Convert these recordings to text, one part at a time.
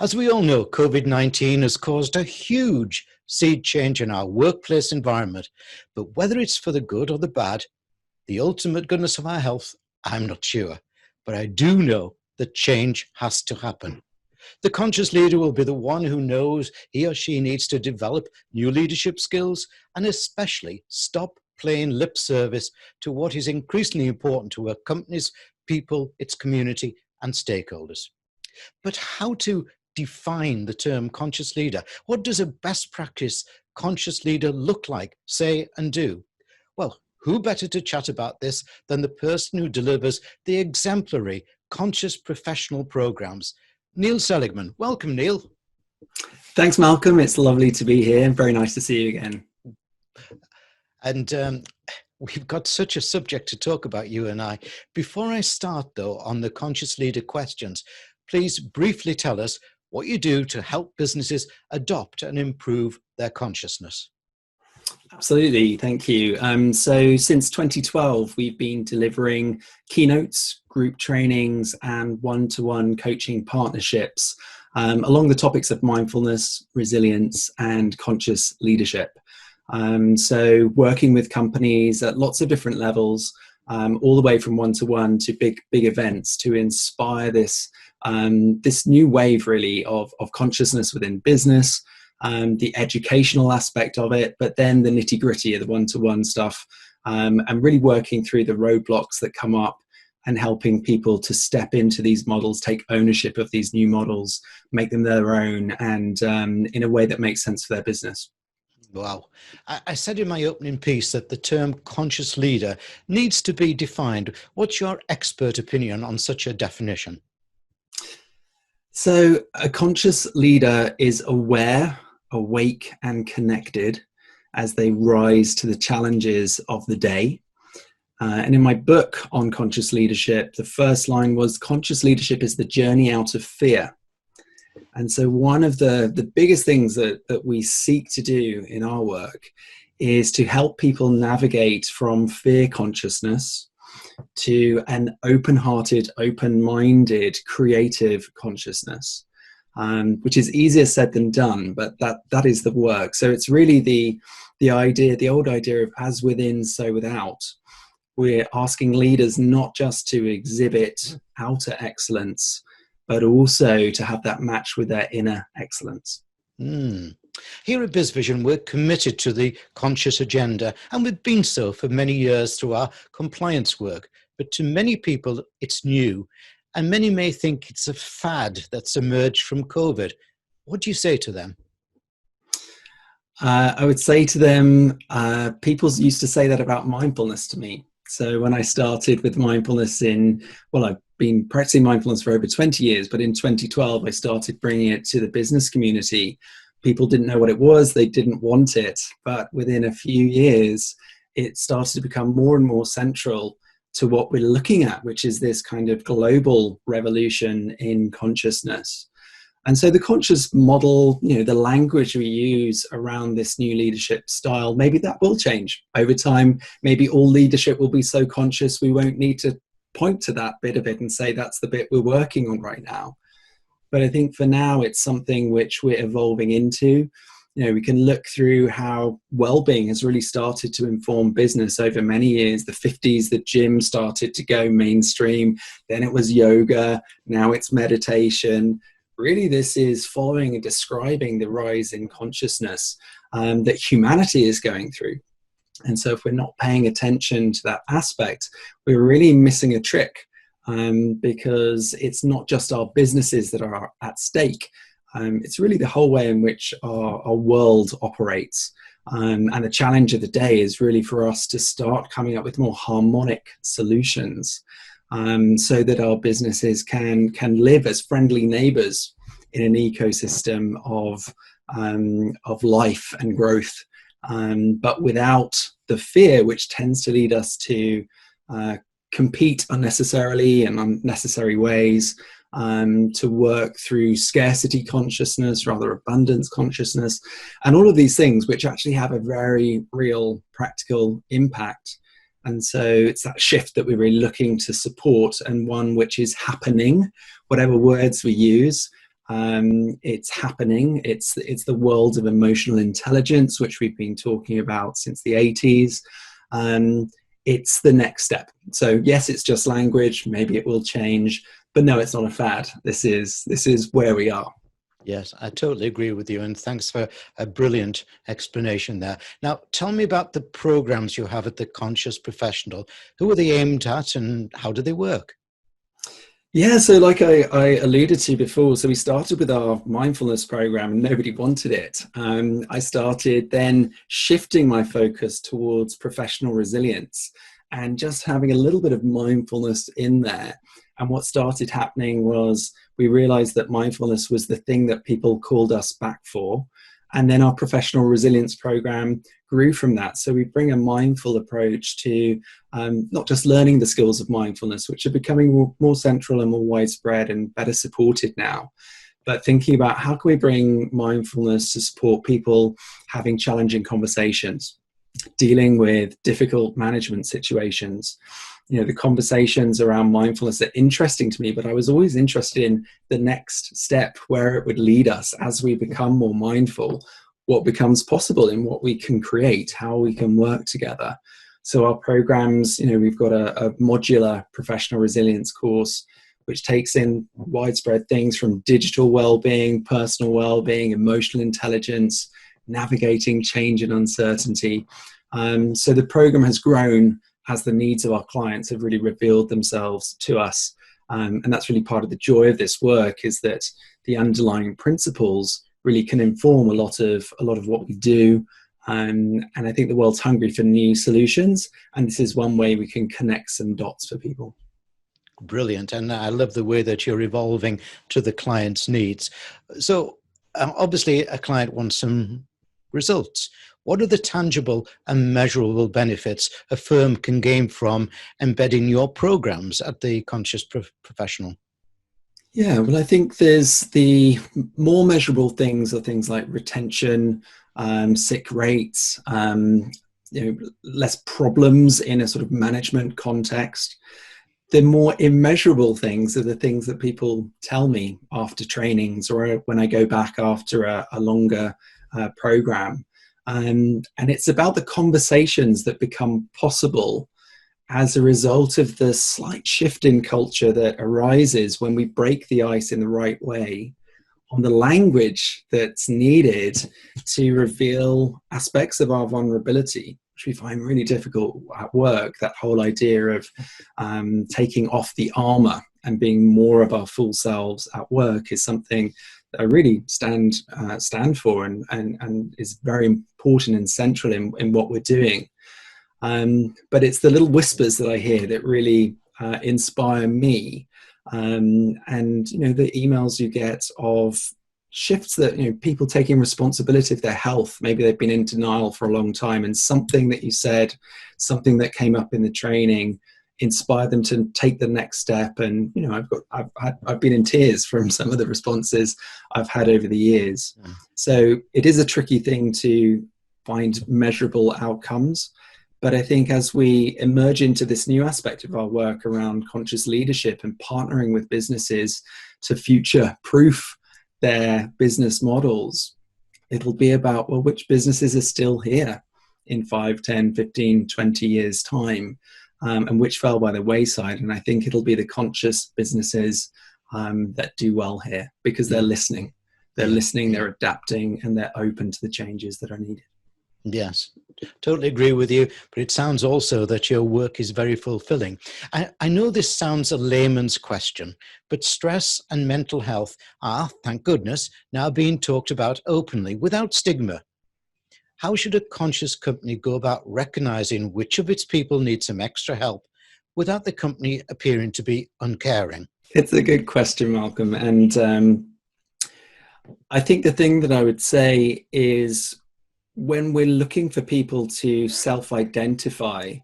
As we all know, COVID-19 has caused a huge sea change in our workplace environment. But whether it's for the good or the bad, the ultimate goodness of our health, I'm not sure. But I do know that change has to happen. The conscious leader will be the one who knows he or she needs to develop new leadership skills and especially stop playing lip service to what is increasingly important to our companies, people, its community, and stakeholders. But how to define the term conscious leader? What does a best practice conscious leader look like, say, and do? Well, who better to chat about this than the person who delivers the exemplary conscious professional programs? Neil Seligman. Welcome, Neil. Thanks, Malcolm. It's lovely to be here. Very nice to see you again. And we've got such a subject to talk about, you and I. Before I start, though, on the conscious leader questions, please briefly tell us what you do to help businesses adopt and improve their consciousness. Absolutely. Thank you. So since 2012, we've been delivering keynotes, group trainings, and one-to-one coaching partnerships along the topics of mindfulness, resilience, and conscious leadership. So working with companies at lots of different levels, all the way from one-to-one to big events to inspire this new wave really of consciousness within business, the educational aspect of it, but then the nitty-gritty of the one-to-one stuff, and really working through the roadblocks that come up and helping people to step into these models, take ownership of these new models, make them their own, and in a way that makes sense for their business. Wow. I said in my opening piece that the term conscious leader needs to be defined. What's your expert opinion on such a definition? So a conscious leader is aware, awake, and connected as they rise to the challenges of the day. And in my book on conscious leadership, the first line was, conscious leadership is the journey out of fear. And so one of the biggest things that we seek to do in our work is to help people navigate from fear consciousness to an open-hearted, open-minded, creative consciousness, which is easier said than done, but that is the work. So it's really the idea, the old idea of as within, so without. We're asking leaders not just to exhibit outer excellence, but also to have that match with their inner excellence. Here at BizVision, we're committed to the conscious agenda, and we've been so for many years through our compliance work. But to many people, it's new, and many may think it's a fad that's emerged from COVID. What do you say to them? I would say to them, people used to say that about mindfulness to me. So when I started with mindfulness I've been practicing mindfulness for over 20 years, but in 2012, I started bringing it to the business community. People didn't know what it was, they didn't want it, but within a few years, it started to become more and more central to what we're looking at, which is this kind of global revolution in consciousness. And so the conscious model, the language we use around this new leadership style, maybe that will change over time. Maybe all leadership will be so conscious we won't need to point to that bit of it and say that's the bit we're working on right now. But I think for now, it's something which we're evolving into. We can look through how well-being has really started to inform business over many years. The 50s, the gym started to go mainstream. Then it was yoga. Now it's meditation. Really, this is following and describing the rise in consciousness that humanity is going through. And so if we're not paying attention to that aspect, we're really missing a trick, because it's not just our businesses that are at stake. It's really the whole way in which our world operates. And the challenge of the day is really for us to start coming up with more harmonic solutions, so that our businesses can live as friendly neighbors in an ecosystem of life and growth, but without the fear which tends to lead us to compete unnecessarily in unnecessary ways, to work through scarcity consciousness, rather abundance consciousness, and all of these things which actually have a very real practical impact. And so it's that shift that we're really looking to support, and one which is happening, whatever words we use, It's happening. It's the world of emotional intelligence, which we've been talking about since the 80s. It's the next step. So yes, it's just language. Maybe it will change, but no, it's not a fad. This is where we are. Yes, I totally agree with you. And thanks for a brilliant explanation there. Now, tell me about the programs you have at the Conscious Professional. Who are they aimed at and how do they work? Yeah, so like I alluded to before, so we started with our mindfulness program and nobody wanted it. I started then shifting my focus towards professional resilience and just having a little bit of mindfulness in there. And what started happening was we realized that mindfulness was the thing that people called us back for. And then our professional resilience program grew from that. So we bring a mindful approach to not just learning the skills of mindfulness, which are becoming more central and more widespread and better supported now, but thinking about how can we bring mindfulness to support people having challenging conversations, dealing with difficult management situations. You know, the conversations around mindfulness are interesting to me, but I was always interested in the next step, where it would lead us as we become more mindful, what becomes possible in what we can create, how we can work together. So our programs, you know, we've got a modular professional resilience course, which takes in widespread things from digital well-being, personal well-being, emotional intelligence, navigating change and uncertainty. So the program has grown as the needs of our clients have really revealed themselves to us. And that's really part of the joy of this work, is that the underlying principles really can inform a lot of what we do. And I think the world's hungry for new solutions. And this is one way we can connect some dots for people. Brilliant. And I love the way that you're evolving to the client's needs. So obviously a client wants some results. What are the tangible and measurable benefits a firm can gain from embedding your programs at the Conscious Professional? Yeah, well, I think there's the more measurable things are things like retention, sick rates, less problems in a sort of management context. The more immeasurable things are the things that people tell me after trainings or when I go back after a longer program. And it's about the conversations that become possible as a result of the slight shift in culture that arises when we break the ice in the right way on the language that's needed to reveal aspects of our vulnerability, which we find really difficult at work. That whole idea of taking off the armor and being more of our full selves at work is something that I really stand for and is very important and central in what we're doing. But it's the little whispers that I hear that really inspire me. And, you know, the emails you get of shifts that, you know, people taking responsibility of their health. Maybe they've been in denial for a long time, and something that you said, something that came up in the training inspired them to take the next step. And, you know, I've been in tears from some of the responses I've had over the years. So it is a tricky thing to find measurable outcomes. But I think as we emerge into this new aspect of our work around conscious leadership and partnering with businesses to future-proof their business models, it'll be about, well, which businesses are still here in 5, 10, 15, 20 years' time, and which fell by the wayside. And I think it'll be the conscious businesses that do well here, because they're listening. They're listening, they're adapting, and they're open to the changes that are needed. Yes, totally agree with you. But it sounds also that your work is very fulfilling. I know this sounds a layman's question, but stress and mental health are, thank goodness, now being talked about openly without stigma. How should a conscious company go about recognizing which of its people need some extra help without the company appearing to be uncaring? It's a good question, Malcolm. And I think the thing that I would say is, when we're looking for people to self-identify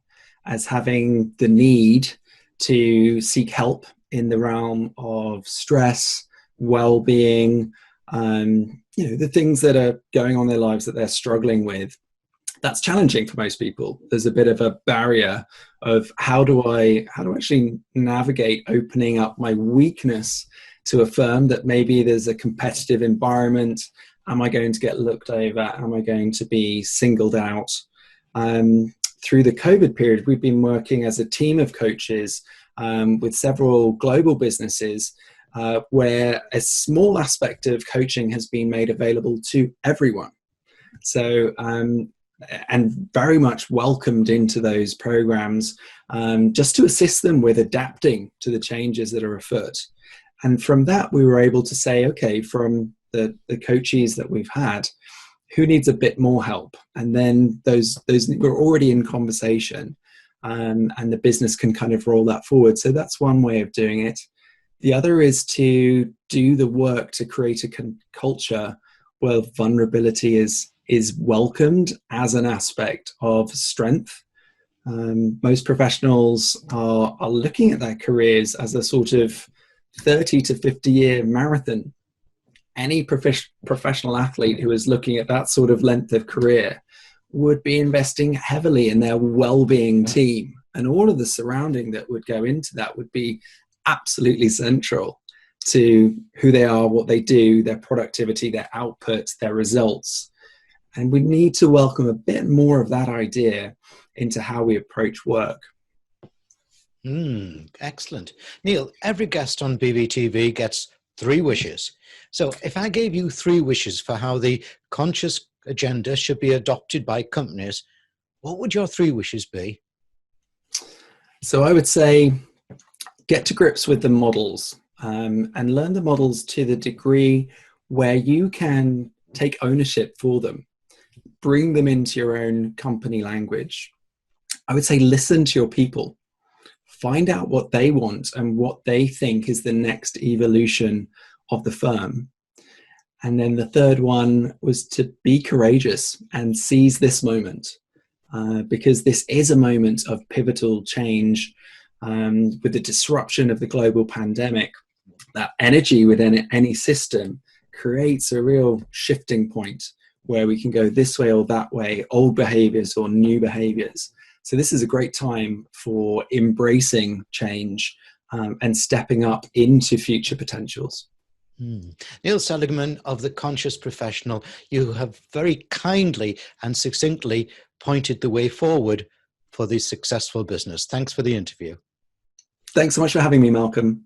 as having the need to seek help in the realm of stress, well-being, the things that are going on in their lives that they're struggling with, that's challenging for most people. There's a bit of a barrier of how do I actually navigate opening up my weakness to a firm that maybe there's a competitive environment. Am I going to get looked over? Am I going to be singled out? Through the COVID period, we've been working as a team of coaches with several global businesses where a small aspect of coaching has been made available to everyone. So, and very much welcomed into those programs just to assist them with adapting to the changes that are afoot. And from that, we were able to say, okay, from the coaches that we've had, who needs a bit more help? And then those we're already in conversation, and the business can kind of roll that forward. So that's one way of doing it. The other is to do the work to create a culture where vulnerability is welcomed as an aspect of strength. Most professionals are looking at their careers as a sort of 30 to 50 year marathon. Any professional athlete who is looking at that sort of length of career would be investing heavily in their well-being team, and all of the surrounding that would go into that would be absolutely central to who they are, what they do, their productivity, their output, their results. And we need to welcome a bit more of that idea into how we approach work. Excellent. Neil, every guest on BBTV gets 3 wishes. So if I gave you 3 wishes for how the conscious agenda should be adopted by companies, what would your 3 wishes be? So I would say get to grips with the models and learn the models to the degree where you can take ownership for them. Bring them into your own company language. I would say listen to your people. Find out what they want and what they think is the next evolution of the firm. And then the third one was to be courageous and seize this moment, because this is a moment of pivotal change. With the disruption of the global pandemic, that energy within any system creates a real shifting point where we can go this way or that way, old behaviors or new behaviors. So this is a great time for embracing change and stepping up into future potentials. Neil Seligman of The Conscious Professional, you have very kindly and succinctly pointed the way forward for the successful business. Thanks for the interview. Thanks so much for having me, Malcolm.